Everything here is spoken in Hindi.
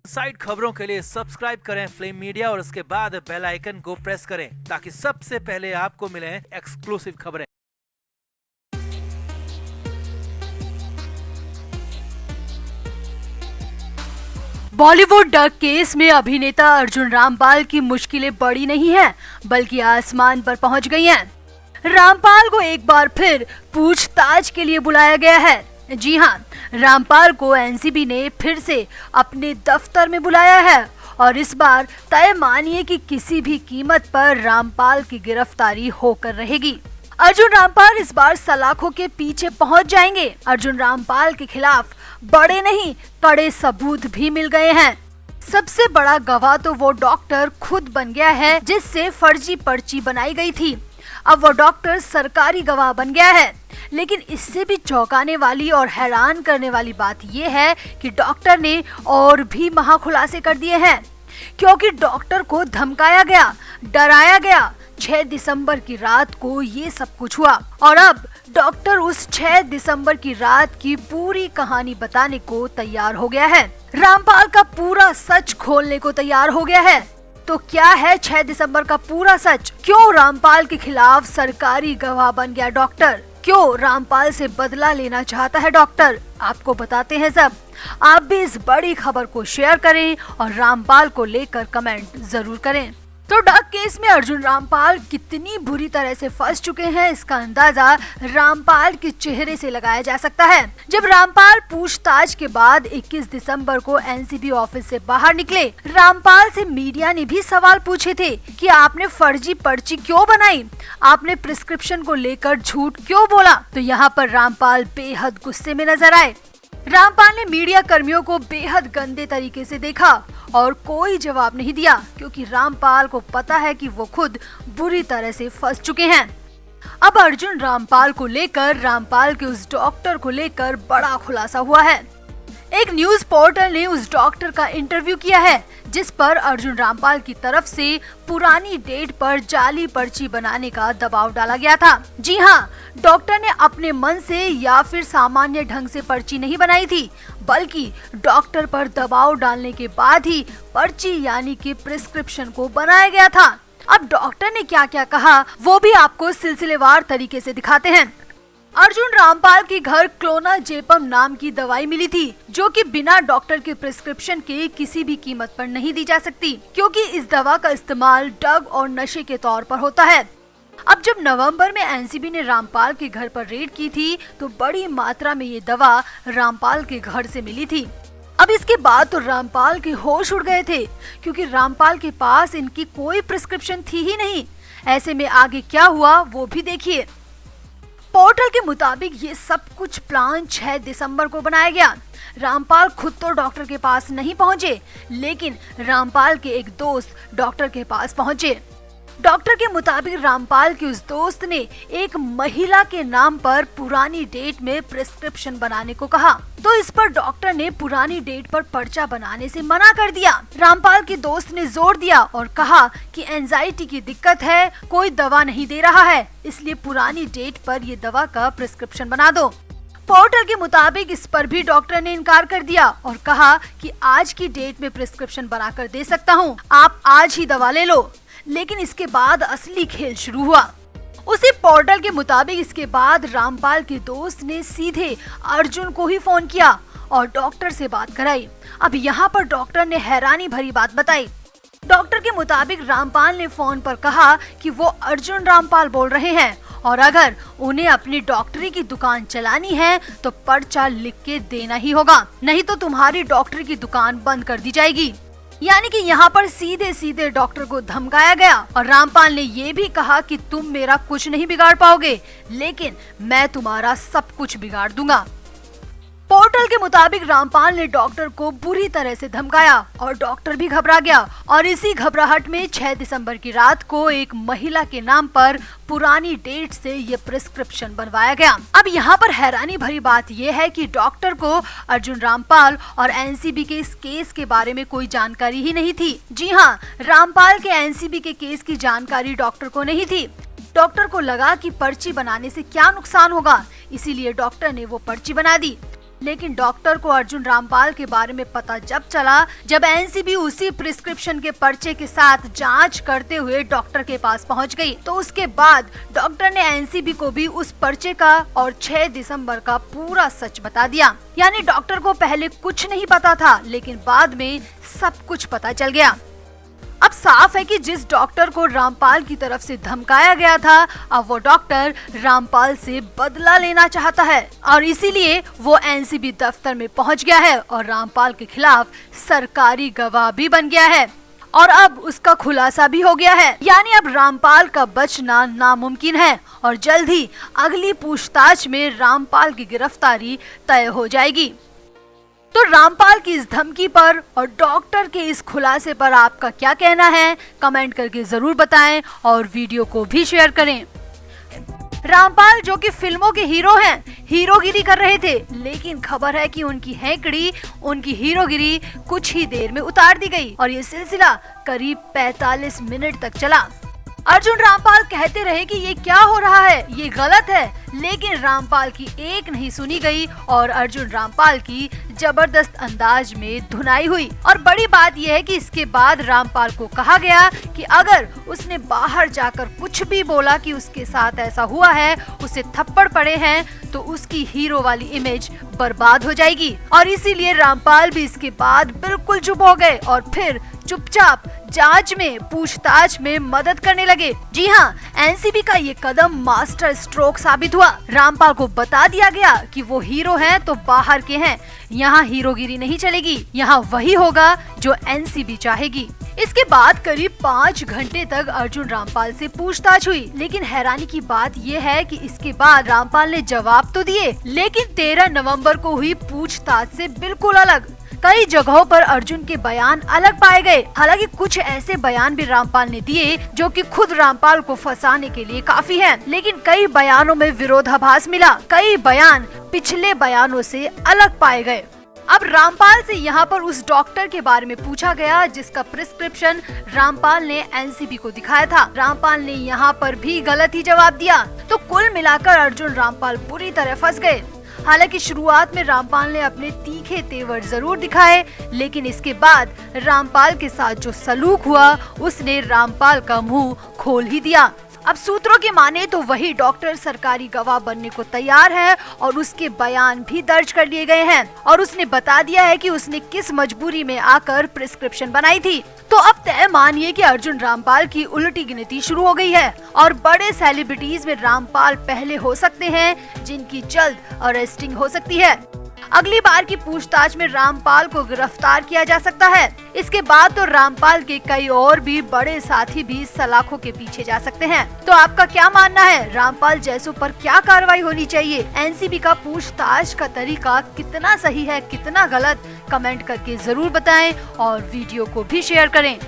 साइड खबरों के लिए सब्सक्राइब करें फ्लेम मीडिया और उसके बाद बेल आइकन को प्रेस करें ताकि सबसे पहले आपको मिले एक्सक्लूसिव खबरें। बॉलीवुड डग केस में अभिनेता अर्जुन रामपाल की मुश्किलें बड़ी नहीं हैं, बल्कि आसमान पर पहुंच गई हैं। रामपाल को एक बार फिर पूछताछ के लिए बुलाया गया है। जी हां, रामपाल को एनसीबी ने फिर से अपने दफ्तर में बुलाया है और इस बार तय मानिए कि किसी भी कीमत पर रामपाल की गिरफ्तारी होकर रहेगी। अर्जुन रामपाल इस बार सलाखों के पीछे पहुंच जाएंगे। अर्जुन रामपाल के खिलाफ बड़े नहीं कड़े सबूत भी मिल गए हैं। सबसे बड़ा गवाह तो वो डॉक्टर खुद बन गया है जिससे फर्जी पर्ची बनाई गई थी। अब वो डॉक्टर सरकारी गवाह बन गया है। लेकिन इससे भी चौंकाने वाली और हैरान करने वाली बात ये है कि डॉक्टर ने और भी महाखुलासे कर दिए हैं, क्योंकि डॉक्टर को धमकाया गया, डराया गया। 6 दिसंबर की रात को ये सब कुछ हुआ और अब डॉक्टर उस 6 दिसंबर की रात की पूरी कहानी बताने को तैयार हो गया है। रामपाल का पूरा सच खोलने को तैयार हो गया है। तो क्या है 6 दिसंबर का पूरा सच? क्यों रामपाल के खिलाफ सरकारी गवाह बन गया डॉक्टर? क्यों रामपाल से बदला लेना चाहता है डॉक्टर? आपको बताते हैं सब। आप भी इस बड़ी खबर को शेयर करें और रामपाल को लेकर कमेंट जरूर करें। तो डग केस में अर्जुन रामपाल कितनी बुरी तरह से फंस चुके हैं, इसका अंदाजा रामपाल के चेहरे से लगाया जा सकता है। जब रामपाल पूछताछ के बाद 21 दिसंबर को एनसीबी ऑफिस से बाहर निकले, रामपाल से मीडिया ने भी सवाल पूछे थे कि आपने फर्जी पर्ची क्यों बनाई, आपने प्रिस्क्रिप्शन को लेकर झूठ क्यों बोला। तो यहाँ पर रामपाल बेहद गुस्से में नजर आए। रामपाल ने मीडिया कर्मियों को बेहद गंदे तरीके से देखा और कोई जवाब नहीं दिया, क्योंकि रामपाल को पता है कि वो खुद बुरी तरह से फंस चुके हैं। अब अर्जुन रामपाल को लेकर, रामपाल के उस डॉक्टर को लेकर बड़ा खुलासा हुआ है। एक न्यूज पोर्टल ने उस डॉक्टर का इंटरव्यू किया है जिस पर अर्जुन रामपाल की तरफ से पुरानी डेट पर जाली पर्ची बनाने का दबाव डाला गया था। जी हाँ, डॉक्टर ने अपने मन से या फिर सामान्य ढंग से पर्ची नहीं बनाई थी, बल्कि डॉक्टर पर दबाव डालने के बाद ही पर्ची यानी कि प्रिस्क्रिप्शन को बनाया गया था। अब डॉक्टर ने क्या क्या कहा वो भी आपको सिलसिलेवार तरीके से दिखाते हैं। अर्जुन रामपाल के घर क्लोनाजेपम नाम की दवाई मिली थी, जो कि बिना डॉक्टर के प्रिस्क्रिप्शन के किसी भी कीमत पर नहीं दी जा सकती, क्योंकि इस दवा का इस्तेमाल ड्रग और नशे के तौर पर होता है। अब जब नवंबर में एनसीबी ने रामपाल के घर पर रेड की थी तो बड़ी मात्रा में ये दवा रामपाल के घर से मिली थी। अब इसके बाद तो रामपाल के होश उड़ गए थे, क्योंकि रामपाल के पास इनकी कोई प्रिस्क्रिप्शन थी ही नहीं। ऐसे में आगे क्या हुआ वो भी देखिए। पोर्टल के मुताबिक ये सब कुछ प्लान 6 दिसंबर को बनाया गया। रामपाल खुद तो डॉक्टर के पास नहीं पहुंचे, लेकिन रामपाल के एक दोस्त डॉक्टर के पास पहुंचे। डॉक्टर के मुताबिक रामपाल के उस दोस्त ने एक महिला के नाम पर पुरानी डेट में प्रिस्क्रिप्शन बनाने को कहा, तो इस पर डॉक्टर ने पुरानी डेट पर पर्चा बनाने से मना कर दिया। रामपाल के दोस्त ने जोर दिया और कहा कि एंजाइटी की दिक्कत है, कोई दवा नहीं दे रहा है, इसलिए पुरानी डेट पर ये दवा का प्रिस्क्रिप्शन बना दो। पोर्टल के मुताबिक इस पर भी डॉक्टर ने इनकार कर दिया और कहा कि आज की डेट में प्रिस्क्रिप्शन बनाकर दे सकता हूँ, आप आज ही दवा ले लो। लेकिन इसके बाद असली खेल शुरू हुआ। उसी पोर्टल के मुताबिक इसके बाद रामपाल के दोस्त ने सीधे अर्जुन को ही फोन किया और डॉक्टर से बात कराई। अब यहाँ पर डॉक्टर ने हैरानी भरी बात बताई। डॉक्टर के मुताबिक रामपाल ने फोन पर कहा कि वो अर्जुन रामपाल बोल रहे हैं और अगर उन्हें अपनी डॉक्टरी की दुकान चलानी है तो पर्चा लिख के देना ही होगा, नहीं तो तुम्हारी डॉक्टरी की दुकान बंद कर दी जाएगी। यानी कि यहाँ पर सीधे सीधे डॉक्टर को धमकाया गया और रामपाल ने ये भी कहा कि तुम मेरा कुछ नहीं बिगाड़ पाओगे, लेकिन मैं तुम्हारा सब कुछ बिगाड़ दूंगा। पोर्टल के मुताबिक रामपाल ने डॉक्टर को बुरी तरह से धमकाया और डॉक्टर भी घबरा गया और इसी घबराहट में 6 दिसंबर की रात को एक महिला के नाम पर पुरानी डेट से ये प्रिस्क्रिप्शन बनवाया गया। अब यहाँ पर हैरानी भरी बात यह है कि डॉक्टर को अर्जुन रामपाल और एनसीबी के इस केस के बारे में कोई जानकारी ही नहीं थी। जी हाँ, रामपाल के एनसीबी के केस की जानकारी डॉक्टर को नहीं थी। डॉक्टर को लगा कि पर्ची बनाने से क्या नुकसान होगा, इसीलिए डॉक्टर ने वो पर्ची बना दी। लेकिन डॉक्टर को अर्जुन रामपाल के बारे में पता जब चला जब एनसीबी उसी प्रिस्क्रिप्शन के पर्चे के साथ जांच करते हुए डॉक्टर के पास पहुंच गई। तो उसके बाद डॉक्टर ने एनसीबी को भी उस पर्चे का और 6 दिसंबर का पूरा सच बता दिया। यानी डॉक्टर को पहले कुछ नहीं पता था, लेकिन बाद में सब कुछ पता चल गया। अब साफ है कि जिस डॉक्टर को रामपाल की तरफ से धमकाया गया था, अब वो डॉक्टर रामपाल से बदला लेना चाहता है और इसीलिए वो एनसीबी दफ्तर में पहुंच गया है और रामपाल के खिलाफ सरकारी गवाह भी बन गया है और अब उसका खुलासा भी हो गया है। यानी अब रामपाल का बचना नामुमकिन है और जल्द ही अगली पूछताछ में रामपाल की गिरफ्तारी तय हो जाएगी। तो रामपाल की इस धमकी पर और डॉक्टर के इस खुलासे पर आपका क्या कहना है, कमेंट करके जरूर बताएं और वीडियो को भी शेयर करें। रामपाल जो कि फिल्मों के हीरो हैं, हीरोगिरी कर रहे थे, लेकिन खबर है कि उनकी हैंकड़ी, उनकी हीरोगिरी कुछ ही देर में उतार दी गई और ये सिलसिला करीब 45 मिनट तक चला। अर्जुन रामपाल कहते रहे कि ये क्या हो रहा है, ये गलत है, लेकिन रामपाल की एक नहीं सुनी गई और अर्जुन रामपाल की जबरदस्त अंदाज में धुनाई हुई। और बड़ी बात यह है कि इसके बाद रामपाल को कहा गया कि अगर उसने बाहर जाकर कुछ भी बोला कि उसके साथ ऐसा हुआ है, उसे थप्पड़ पड़े हैं, तो उसकी हीरो वाली इमेज बर्बाद हो जाएगी। और इसीलिए रामपाल भी इसके बाद बिल्कुल चुप हो गए और फिर चुपचाप जांच में, पूछताछ में मदद करने लगे। जी हाँ, एनसीबी का ये कदम मास्टर स्ट्रोक साबित हुआ। रामपाल को बता दिया गया कि वो हीरो हैं तो बाहर के हैं, यहाँ हीरोगिरी नहीं चलेगी, यहाँ वही होगा जो एनसीबी चाहेगी। इसके बाद करीब 5 घंटे तक अर्जुन रामपाल से पूछताछ हुई, लेकिन हैरानी की बात यह है कि इसके बाद रामपाल ने जवाब तो दिए, लेकिन 13 नवंबर को हुई पूछताछ से बिल्कुल अलग। कई जगहों पर अर्जुन के बयान अलग पाए गए। हालांकि कुछ ऐसे बयान भी रामपाल ने दिए जो कि खुद रामपाल को फंसाने के लिए काफी हैं, लेकिन कई बयानों में विरोधाभास मिला। कई बयान पिछले बयानों से अलग पाए गए। अब रामपाल से यहाँ पर उस डॉक्टर के बारे में पूछा गया जिसका प्रिस्क्रिप्शन रामपाल ने एनसीबी को दिखाया था। रामपाल ने यहाँ पर भी गलत ही जवाब दिया। तो कुल मिलाकर अर्जुन रामपाल बुरी तरह फंस गए। हालांकि शुरुआत में रामपाल ने अपने तीखे तेवर जरूर दिखाए, लेकिन इसके बाद रामपाल के साथ जो सलूक हुआ उसने रामपाल का मुंह खोल ही दिया। अब सूत्रों की माने तो वही डॉक्टर सरकारी गवाह बनने को तैयार है और उसके बयान भी दर्ज कर लिए गए हैं और उसने बता दिया है कि उसने किस मजबूरी में आकर प्रिस्क्रिप्शन बनाई थी। तो अब तय मानिए कि अर्जुन रामपाल की उल्टी गिनती शुरू हो गई है और बड़े सेलिब्रिटीज में रामपाल पहले हो सकते हैं जिनकी जल्द अरेस्टिंग हो सकती है। अगली बार की पूछताछ में रामपाल को गिरफ्तार किया जा सकता है। इसके बाद तो रामपाल के कई और भी बड़े साथी भी सलाखों के पीछे जा सकते हैं। तो आपका क्या मानना है, रामपाल जैसों पर क्या कार्रवाई होनी चाहिए? एनसीबी का पूछताछ का तरीका कितना सही है, कितना गलत, कमेंट करके जरूर बताएं और वीडियो को भी शेयर करें।